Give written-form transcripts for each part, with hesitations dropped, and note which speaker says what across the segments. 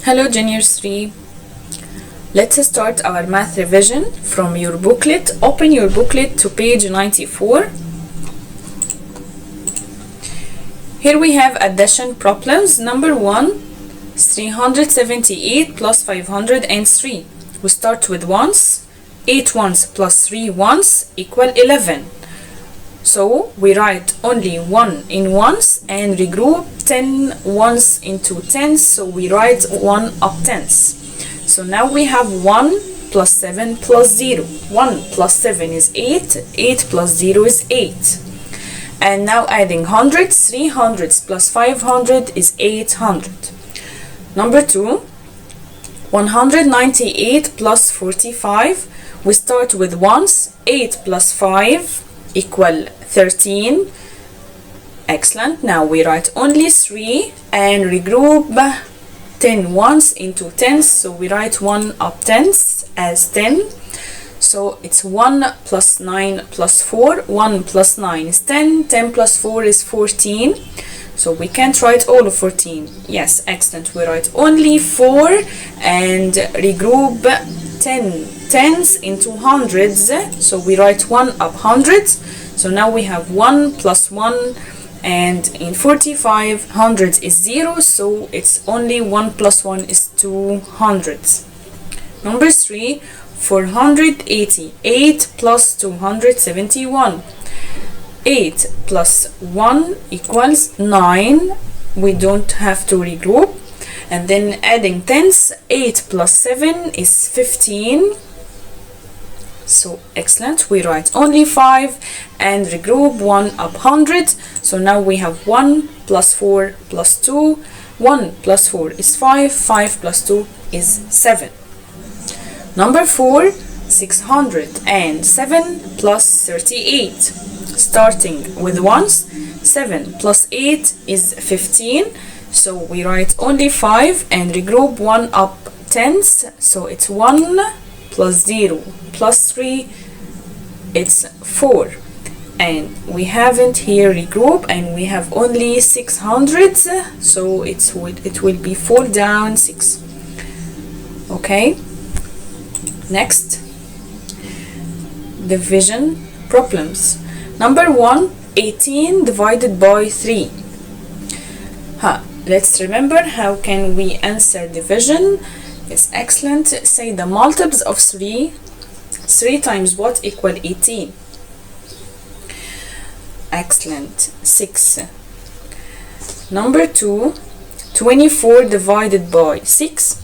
Speaker 1: Hello jr3. Let's start our math revision from your booklet. Open your booklet to page 94. Here we have addition problems. Number 1, 378 plus 503. We start with ones. 8 ones plus 3 ones equal 11. So we write only 1 in ones and regroup 10 ones into tens, so we write 1 up tens. So now we have 1 plus 7 plus 0. 1 plus 7 is 8, 8 plus 0 is 8. And now adding hundreds, 3 hundreds plus 500 is 800. Number 2, 198 plus 45. We start with ones. 8 plus 5 equal 13. Excellent. Now we write only 3 and regroup 10 ones into tens, so we write 1 up tens as 10. So it's 1 plus 9 plus 4. 1 plus 9 is 10. 10 plus 4 is 14. So we can't write all of 14. Yes, excellent. We write only 4 and regroup 10 tens into hundreds. So we write 1 up hundreds. So now we have 1 plus 1, and in 45 hundreds is 0, so it's only 1 plus 1 is 200. Number 3, 488 plus 271. 8 plus 1 equals 9. We don't have to regroup. And then adding tens, 8 plus 7 is 15. So excellent. We write only 5 and regroup 1 up 100. So now we have 1 plus 4 plus 2. 1 plus 4 is 5. 5 plus 2 is 7. Number 4, 607 plus 38. Starting with ones. 7 plus 8 is 15. So we write only 5 and regroup 1 up tens. So it's 1 plus 0 plus 3, it's 4. And we haven't here regroup, and we have only 600, so it will be 4 down 6. Okay, next, division problems. Number 1, 18 divided by 3. Let's remember how can we answer division. It's excellent. Say the multiples of 3. 3 times what equal 18? Excellent. 6. Number 2, 24 divided by 6.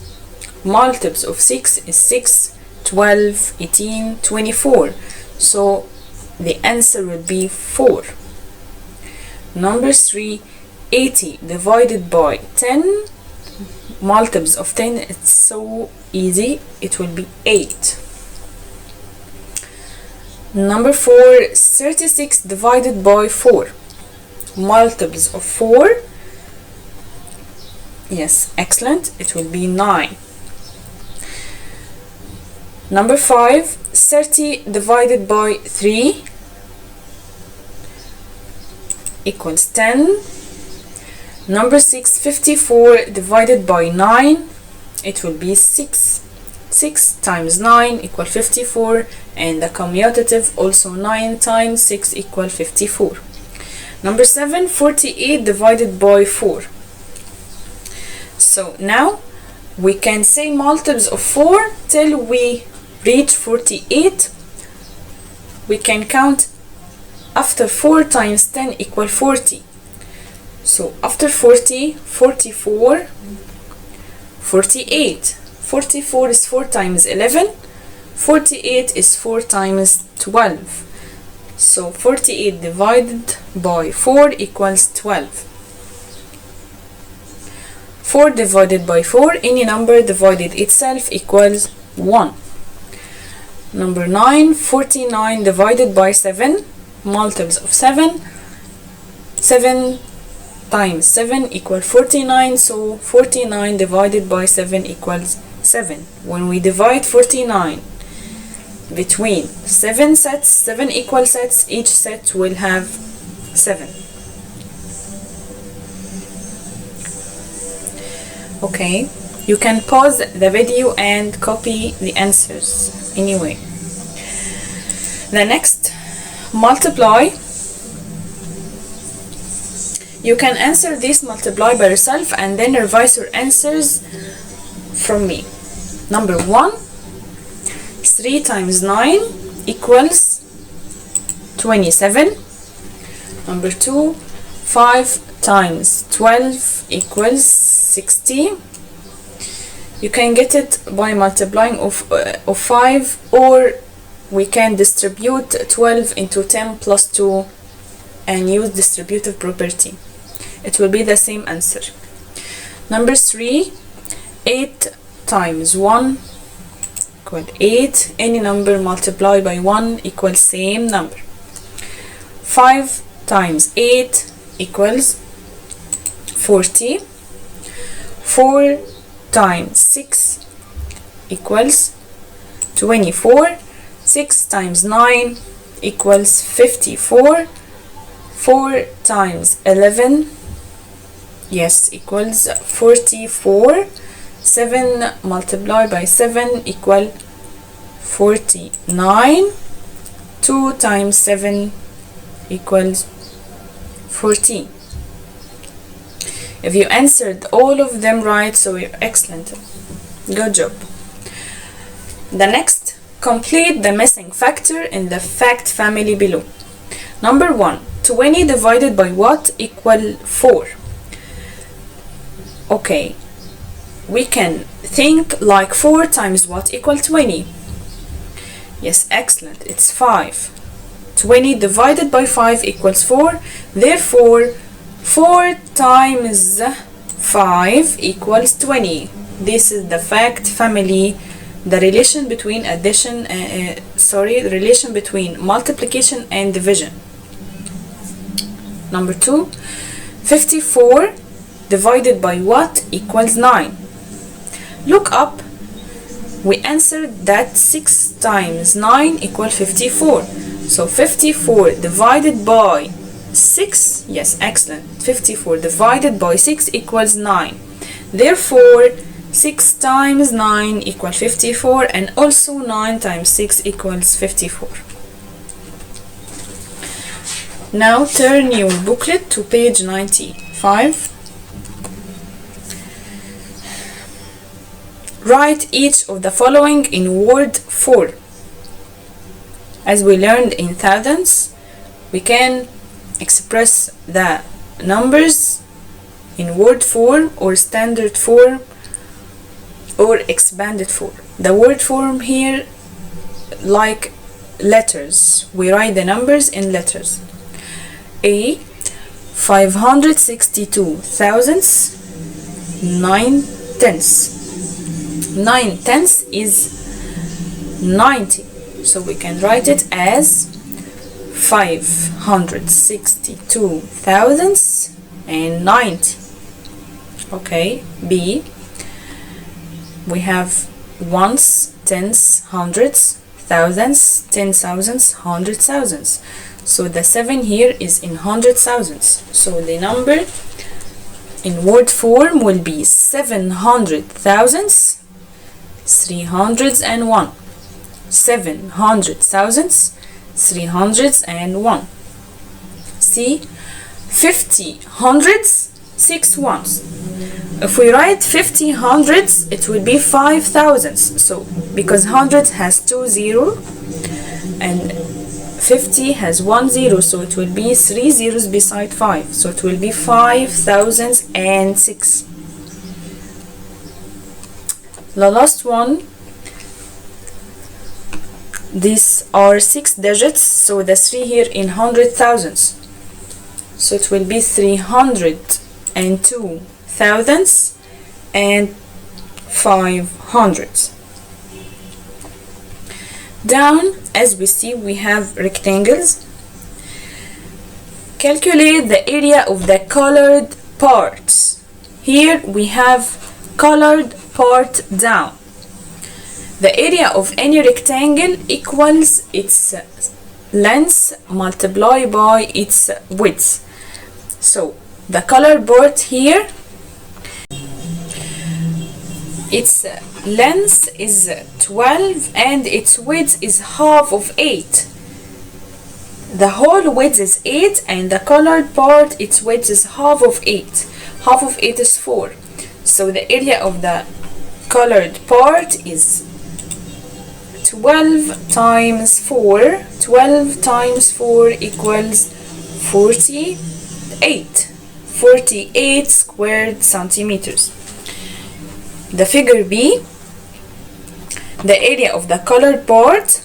Speaker 1: Multiples of 6 is 6, 12, 18, 24. So the answer would be 4. Number 3, 80 divided by 10. Multiples of 10, it's so easy, it will be 8. Number 4, 36 divided by 4. Multiples of 4, yes, excellent, it will be 9. Number 5, 30 divided by 3 equals 10. Number 6, 54 divided by 9, it will be 6. 6 times 9 equal 54, and the commutative also 9 times 6 equal 54. Number 7, 48 divided by 4. So now we can say multiples of 4 till we reach 48. We can count after 4 times 10 equal 40. So after 40, 44, 48. 44 is 4 times 11. 48 is 4 times 12. So 48 divided by 4 equals 12. 4 divided by 4, any number divided itself equals 1. Number 9, 49 divided by 7. Multiples of 7. 7 times 7 equal 49, so 49 divided by 7 equals 7. When we divide 49 between 7 sets, 7 equal sets, each set will have 7. Okay, You can pause the video and copy the answers anyway. The next, multiply. You can answer this multiply by yourself and then revise your answers from me. Number 1, 3 times 9 equals 27. Number 2, 5 times 12 equals 60. You can get it by multiplying of 5, or we can distribute 12 into 10 plus 2 and use distributive property. It will be the same answer. Number 3, 8 times 1 equal 8. Any number multiplied by 1 equals same number. 5 times 8 equals 40. 4 times 6 equals 24. 6 times 9 equals 54. 4 times 11, yes, equals 44. 7 multiplied by 7 equal 49. 2 times 7 equals 14. If you answered all of them right, so you're excellent. Good job. The next, complete the missing factor in the fact family below. Number 1, 20 divided by what equal 4? Okay, we can think like 4 times what equal 20. Yes, excellent, it's 5. 20 divided by 5 equals 4. Therefore, 4 times 5 equals 20. This is the fact family, the relation between the relation between multiplication and division. Number 2, 54 divided by what equals 9? Look up. We answered that 6 times 9 equals 54. So 54 divided by 6, yes, excellent. 54 divided by 6 equals 9. Therefore, 6 times 9 equals 54, and also 9 times 6 equals 54. Now turn your booklet to page 95. Write each of the following in word form. As we learned in thousands, we can express the numbers in word form or standard form or expanded form. The word form here, like letters, we write the numbers in letters. A, 562,9/10. 9/10 is 90, so we can write it as 562,090. Okay. B, we have ones, tens, hundreds, thousands, 10,000s, 100,000s. So the 7 here is in 100,000s. So the number in word form will be 700,000s, 301. 700,000s, 301. C, 50 hundreds, 6 ones. If we write 50 hundreds, it will be 5,000s. So because hundreds has 2 0 and 50 has 1 0, so it will be 3 zeros beside 5. So it will be 5,006. The last one, these are 6 digits, so the 3 here in 100,000s. So it will be 302 thousandths and 500s. Down, as we see, we have rectangles. Calculate the area of the colored parts. Here we have colored part down. The area of any rectangle equals its length multiplied by its width. So the colored part here, its length is 12 and its width is half of 8. The whole width is 8 and the colored part, its width is half of 8. Half of 8 is 4. So the area of the colored part is 12 times 4. 12 times 4 equals 48. 48 squared centimeters. The figure B, the area of the colored part,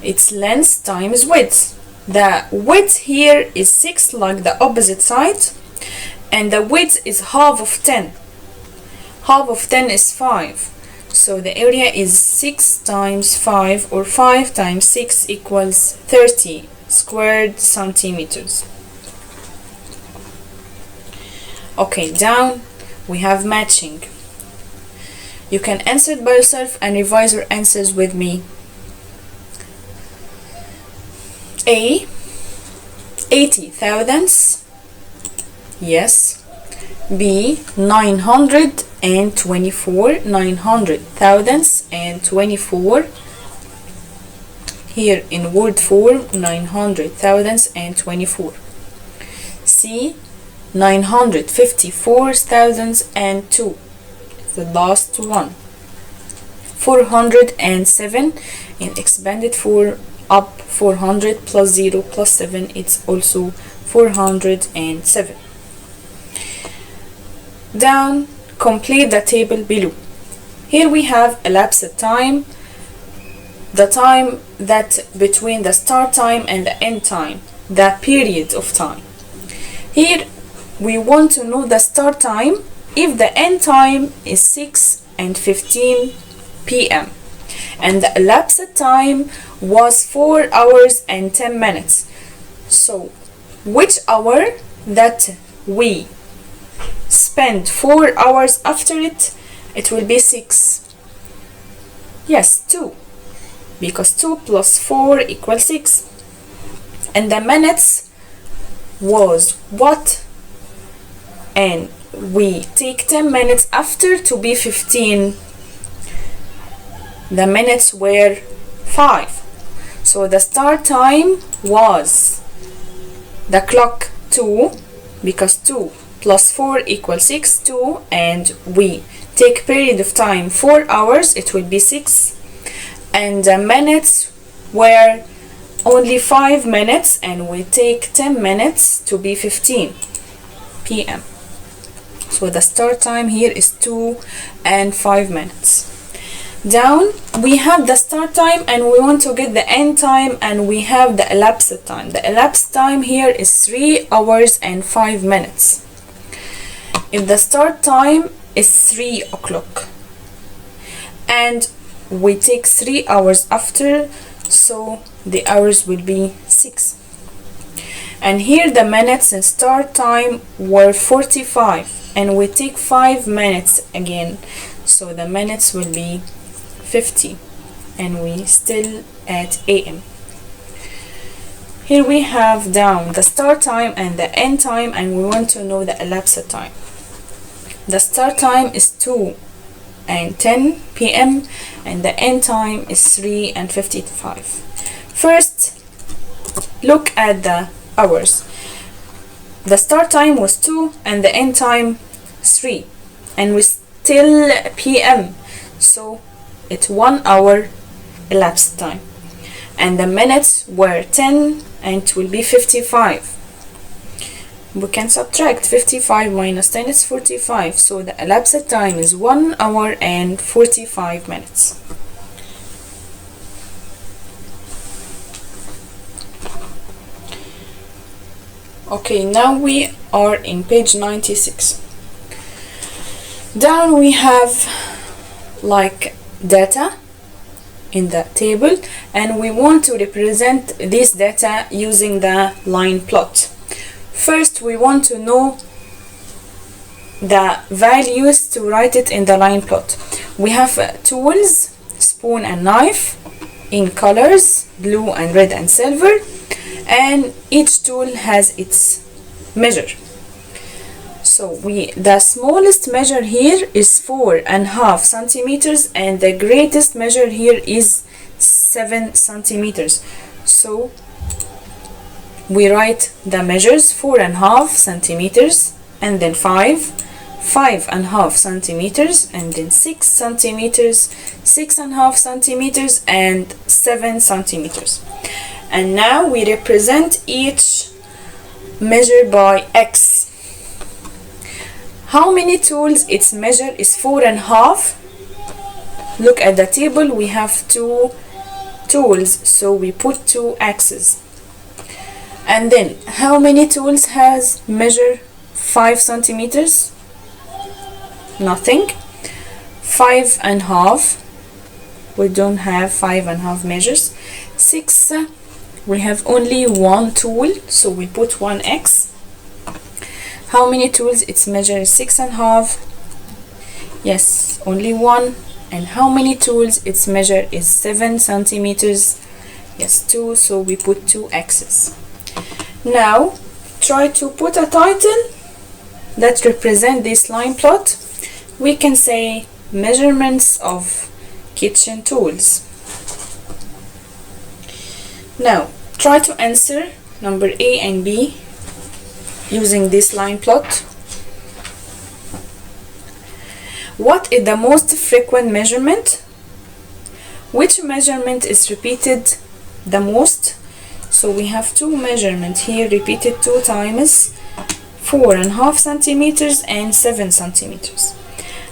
Speaker 1: its length times width. The width here is 6 like the opposite side, and the width is half of 10. Half of 10 is 5. So the area is 6 times 5, or 5 times 6 equals 30 squared centimeters. Okay, down we have matching. You can answer it by yourself and revise your answers with me. A, 80 thousandths. Yes. B, 924. 900 thousandths and 24. Here in word form, 900 thousandths and 24. C, 954 thousandths and 2. The last one. 407 in expanded form, up 400 plus 0 plus 7, it's also 407. Down, complete the table below. Here we have elapsed time, the time that between the start time and the end time, the period of time. Here we want to know the start time if the end time is 6:15 p.m. and the elapsed time was 4 hours and 10 minutes. So which hour that we spend 4 hours after it, it will be 6. Yes, 2, because 2 plus 4 equals 6. And the minutes was what? And we take 10 minutes after to be 15. The minutes were 5. So the start time was the clock 2, because 2 plus 4 equals 6, 2, and we take period of time 4 hours, it will be 6. And the minutes were only 5 minutes, and we take 10 minutes to be 15 p.m. So the start time here is 2 and 5 minutes. Down we have the start time and we want to get the end time, and we have the elapsed time. The elapsed time here is 3 hours and 5 minutes. If the start time is 3 o'clock and we take 3 hours after, so the hours will be 6. And here the minutes and start time were 45, and we take 5 minutes again, so the minutes will be 50, and we still at AM. Here we have down the start time and the end time, and we want to know the elapsed time. The start time is 2:10 p.m. and the end time is 3:55. First, look at the hours. The start time was 2 and the end time 3, and we still p.m. so it's 1 hour elapsed time, and the minutes were 10 and it will be 55. We can subtract 55 minus 10 is 45, so the elapsed time is 1 hour and 45 minutes. Okay, now we are in page 96. Down we have like data in the table, and we want to represent this data using the line plot. First, we want to know the values to write it in the line plot. We have tools, spoon and knife, in colors, blue and red and silver, and each tool has its measure. So the smallest measure here is 4.5 centimeters, and the greatest measure here is 7 centimeters. So we write the measures: 4.5 centimeters, and then 5.5 centimeters, and then 6 centimeters, 6.5 centimeters, and 7 centimeters. And now we represent each measure by x. How many tools its measure is 4.5? Look at the table, we have 2 tools, so we put 2 x's. And then how many tools has measure 5 centimeters? Nothing. 5.5, we don't have 5.5 measures. 6, we have only 1 tool, so we put 1x. How many tools its measure is 6.5? Yes, only 1. And how many tools its measure is 7 centimeters? Yes, 2, so we put 2 x's. Now try to put a title that represent this line plot. We can say measurements of kitchen tools. Now try to answer number A and B using this line plot. What is the most frequent measurement? Which measurement is repeated the most? So we have 2 measurements here repeated 2 times: 4.5 centimeters and 7 centimeters.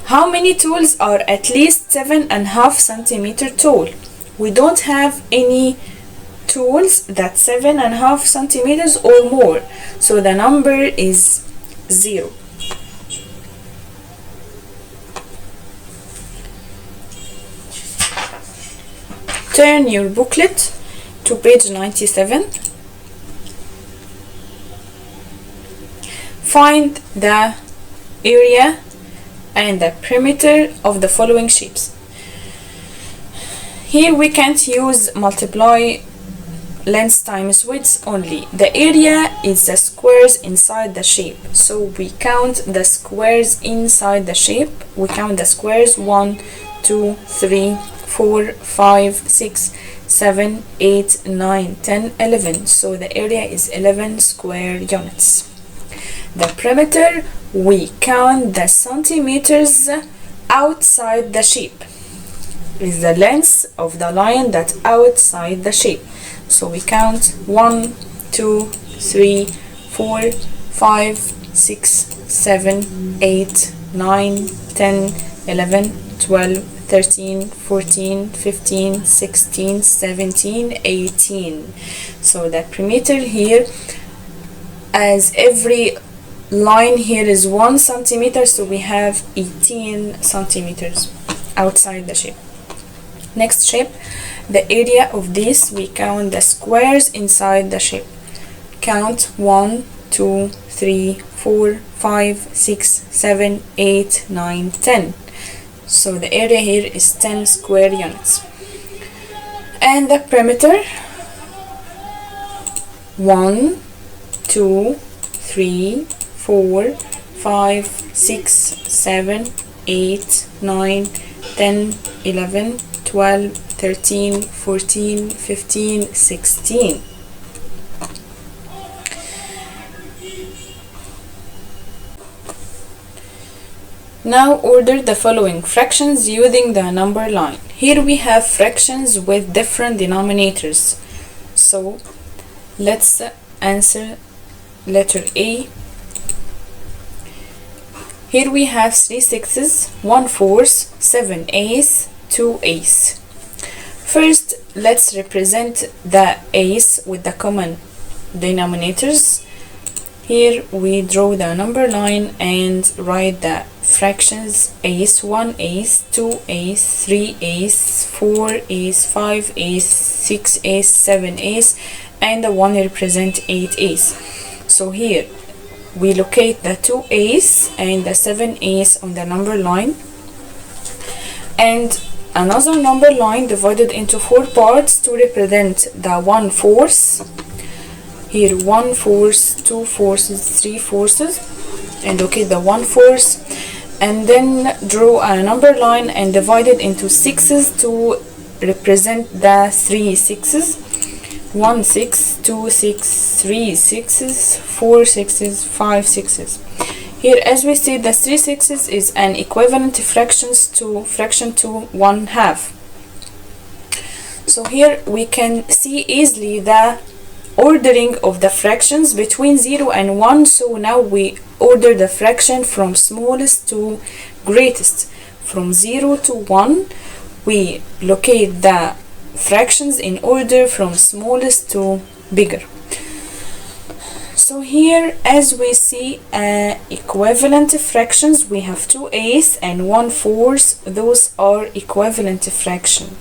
Speaker 1: How many tools are at least 7.5 centimeter tall? We don't have any tools that 7.5 centimeters or more, so the number is 0. Turn your booklet to page 97. Find the area and the perimeter of the following shapes. Here we can't use multiply length times width only. The area is the squares inside the shape, so we count the squares inside the shape. We count the squares: 1, 2, 3, 4, 5, 6, 7, 8, 9, 10, 11. So the area is 11 square units. The perimeter, we count the centimeters outside the shape. Is the length of the line that outside the shape. So we count 1, 2, 3, 4, 5, 6, 7, 8, 9, 10, 11, 12, 13, 14, 15, 16, 17, 18. So the perimeter here, as every line here is 1 centimeter, so we have 18 centimeters outside the shape. Next shape, the area of this, we count the squares inside the shape. Count 1, 2, 3, 4, 5, 6, 7, 8, 9, 10. So the area here is 10 square units. And the perimeter, 1, 2, 3, 4, 5, 6, 7, 8, 9, 10, 11, 12, 13, 14, 15, 16. Now order the following fractions using the number line. Here we have fractions with different denominators. So let's answer letter A. Here we have 3 sixths, 1 fourth, 7 eighths, 2 eighths. First, let's represent the eighths with the common denominators. Here we draw the number line and write the fractions: eighths, 1 eighth, 2 eighths, 3 eighths, 4 eighths, 5 eighths, 6 eighths, 7 eighths, and the 1 represent 8 eighths. So here we locate the 2 eighths and the 7 eighths on the number line, and another number line divided into 4 parts to represent the 1 fourth. Here 1 fourth, 2 fourths, 3 fourths. and locate the 1/4, and then draw a number line and divide it into sixes to represent the 3 sixes. 1 6, 2 6, 3 sixes, 4 sixes, 5 sixes. Here, as we see, the 3 sixes is an equivalent fraction to 1/2. So here we can see easily the ordering of the fractions between 0 and 1. So now we order the fraction from smallest to greatest. From 0 to 1, we locate the fractions in order from smallest to bigger. So here, as we see, equivalent fractions, we have 2/8 and 1/4. Those are equivalent fraction.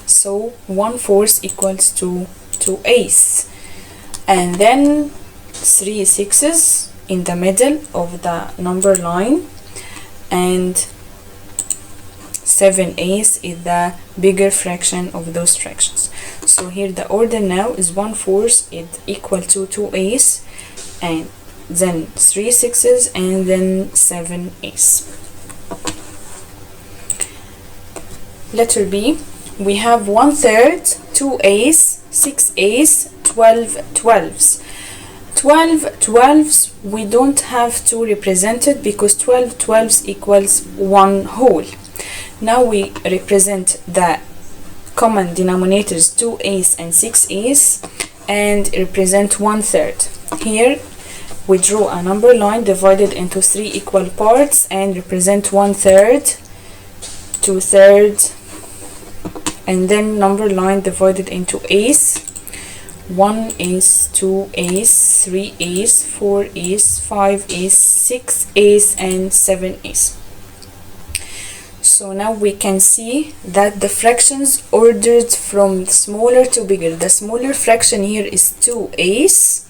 Speaker 1: So 1/4 equals to 2/8, and then 3 sixes in the middle of the number line, and 7/8 is the bigger fraction of those fractions. So here the order now is 1/4 is equal to 2/8, and then 3 sixes, and then 7/8. Letter B, we have 1/3, 2/8, 6/8, 12 12s. 12 12s we don't have to represent it because 12 12s equals 1 whole. Now we represent the common denominators 2/8 and 6/8 and represent 1/3. Here we draw a number line divided into 3 equal parts and represent 1/3, 2/3, and then number line divided into eighths. 1/8, 2/8, 3/8, 4/8, 5/8, 6/8, and 7/8. So now we can see that the fractions ordered from smaller to bigger. The smaller fraction here is 2/8,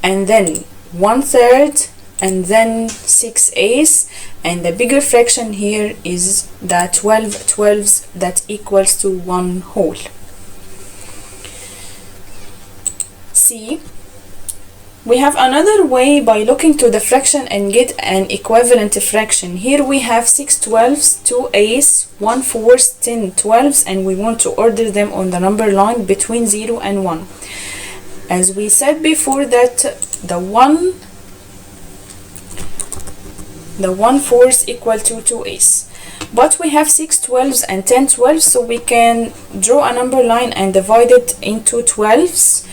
Speaker 1: and then 1/3, and then 6/8, and the bigger fraction here is the 12 12s that equals to 1 whole. C. We have another way by looking to the fraction and get an equivalent fraction. Here we have 6 12s, 2/8, 1/4, 10 12s, and we want to order them on the number line between 0 and 1. As we said before, that the 1/4 equal to 2/8. But we have 6 12s and 10 12s, so we can draw a number line and divide it into 12s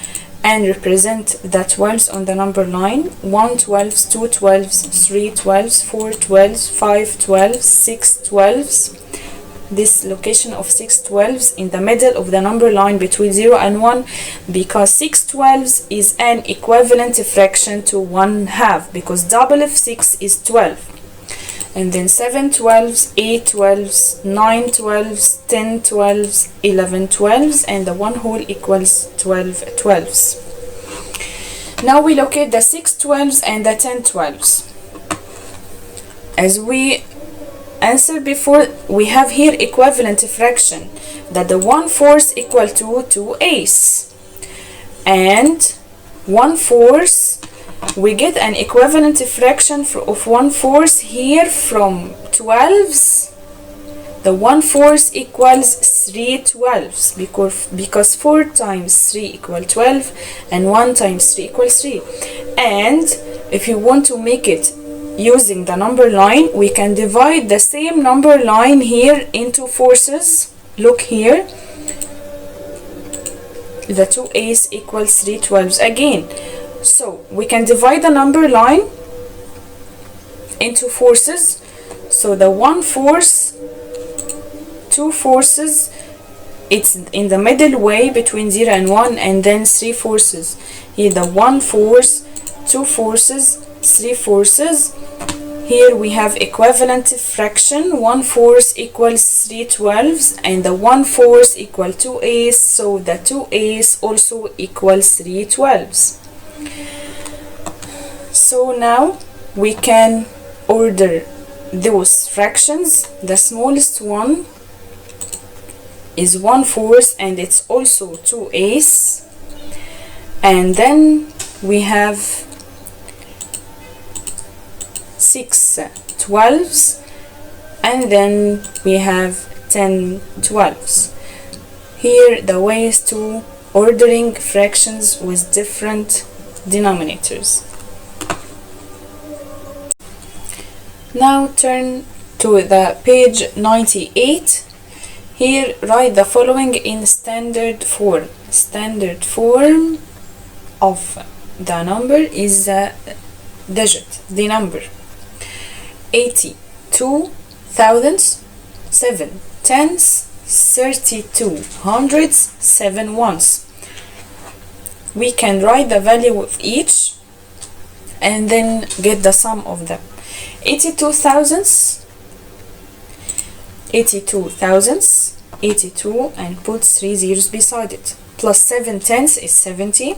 Speaker 1: and represent the 12s on the number line. 1 12s, 2 12s, 3 12s, 4 12s, 5 12s, 6 12s. This location of 6 12s in the middle of the number line between 0 and 1, because 6 12s is an equivalent fraction to 1/2, because double of 6 is 12. And then 7 12s, 8 12s, 9 12s, 10 12s, 11 12s, and the 1 whole equals 12 12s. Now we locate the 6 12s and the 10 12s. As we answered before, we have here equivalent fraction, that the 1/4 equal to 2/8, and 1/4 we get an equivalent fraction of 1/4 here from 12s. The 1/4 equals 3 12s, because 4 times 3 equal 12, and 1 times 3 equals 3. And if you want to make it using the number line, we can divide the same number line here into forces. Look here, the 2/8 equals 3 12s again. So we can divide the number line into forces. So the 1/4, 2 forces, it's in the middle way between 0 and 1, and then 3 forces. Here the 1/4, 2 forces, 3 forces. Here we have equivalent fraction. 1/4 equals 3 12s, and the 1/4 equal 2/8, so the 2/8 also equals 3 12s. So now we can order those fractions. The smallest one is 1/4, and it's also 2/8, and then we have 6 12s, and then we have 10 12s. Here the way is to ordering fractions with different denominators. Now turn to the page 98. Here write the following in standard form. Standard form of the number is the digit, the number. 82 thousandths, 7 tenths, 32 hundredths, 7 ones. We can write the value of each and then get the sum of them. 82 thousandths, 82 thousandths, 82, and put 3 zeros beside it. Plus 7 tenths is 70,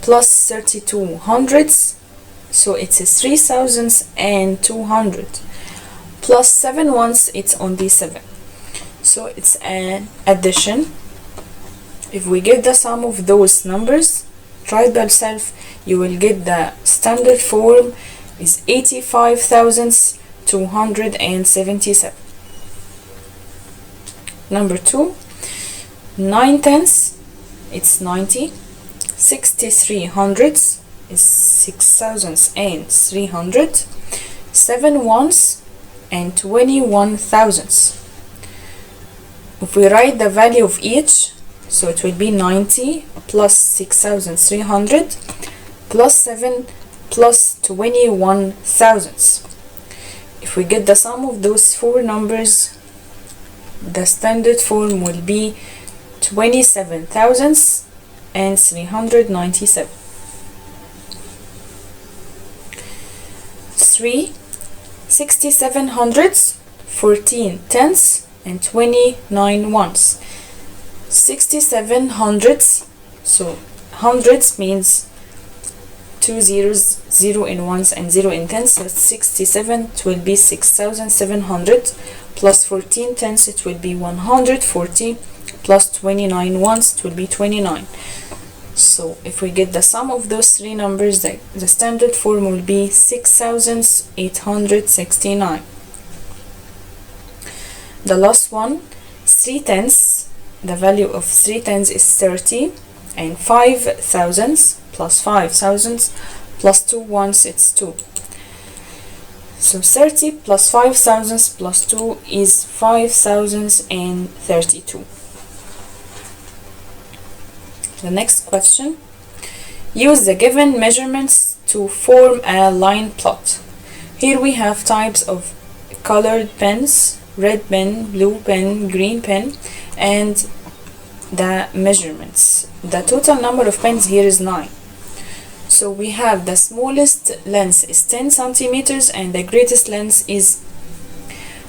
Speaker 1: plus 32 hundredths, so it's 3 thousandths and 200, plus 7 ones, it's only 7. So it's an addition. If we get the sum of those numbers, try it by yourself, you will get the standard form is 85 thousandths 277. Number 2, 9 tenths, it's 90. 63 hundredths is 6 thousandths and 300. 7 ones and 21 thousandths. If we write the value of each, so it will be 90 plus 6,300 plus 7 plus 21 thousandths. If we get the sum of those four numbers, the standard form will be 27 thousandths and 397. 3, 67 hundredths, 14 tenths, and 29 ones. 67 hundredths, so hundreds means 2 zeros, 0 in ones and 0 in tens, so 67, it will be 6,700 plus 14 tenths, it will be 140 plus 29 ones, it will be 29. So if we get the sum of those three numbers, the standard form will be 6,869. The last one, 3 tenths, the value of 3 tenths is 30, and 5 thousandths plus 5 thousandths plus 2 ones, it's 2. So 30 plus 5 thousandths plus 2 is 5 thousandths and 32. The next question, use the given measurements to form a line plot. Here we have types of colored pens, red pen, blue pen, green pen, and the measurements. The total number of pens here is 9. So we have the smallest length is 10 centimeters and the greatest length is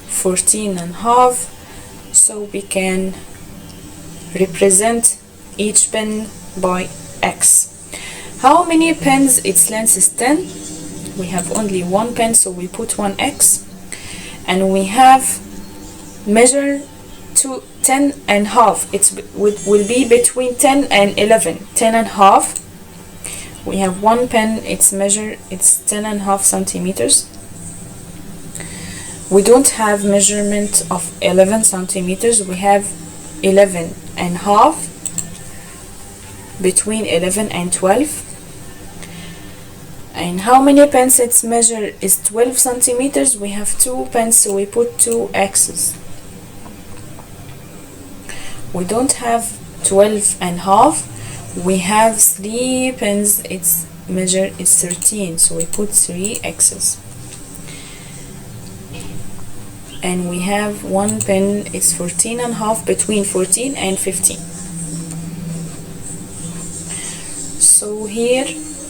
Speaker 1: 14.5. So we can represent each pen by X. How many pens its length is 10? We have only one pen, so we put 1X. And we have measure to 10.5. It will be between 10 and 11. 10.5. We have one pen, its measure, it's 10.5 centimeters. We don't have measurement of 11 centimeters. We have 11.5. Between 11 and 12. And how many pens its measure is 12 centimeters? We have 2 pens, so we put 2 X's. We don't have 12.5. We have 3 pens, its measure is 13, so we put 3 X's. And we have one pen, it's 14.5, between 14 and 15. So here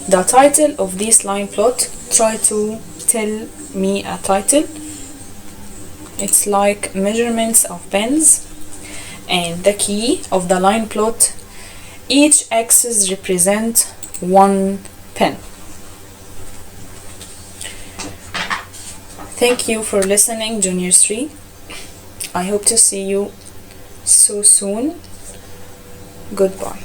Speaker 1: the title of this line plot, try to tell me a title. It's like measurements of pens, and the key of the line plot, each axis represent one pen. Thank you for listening, Junior 3. I hope to see you so soon. Goodbye.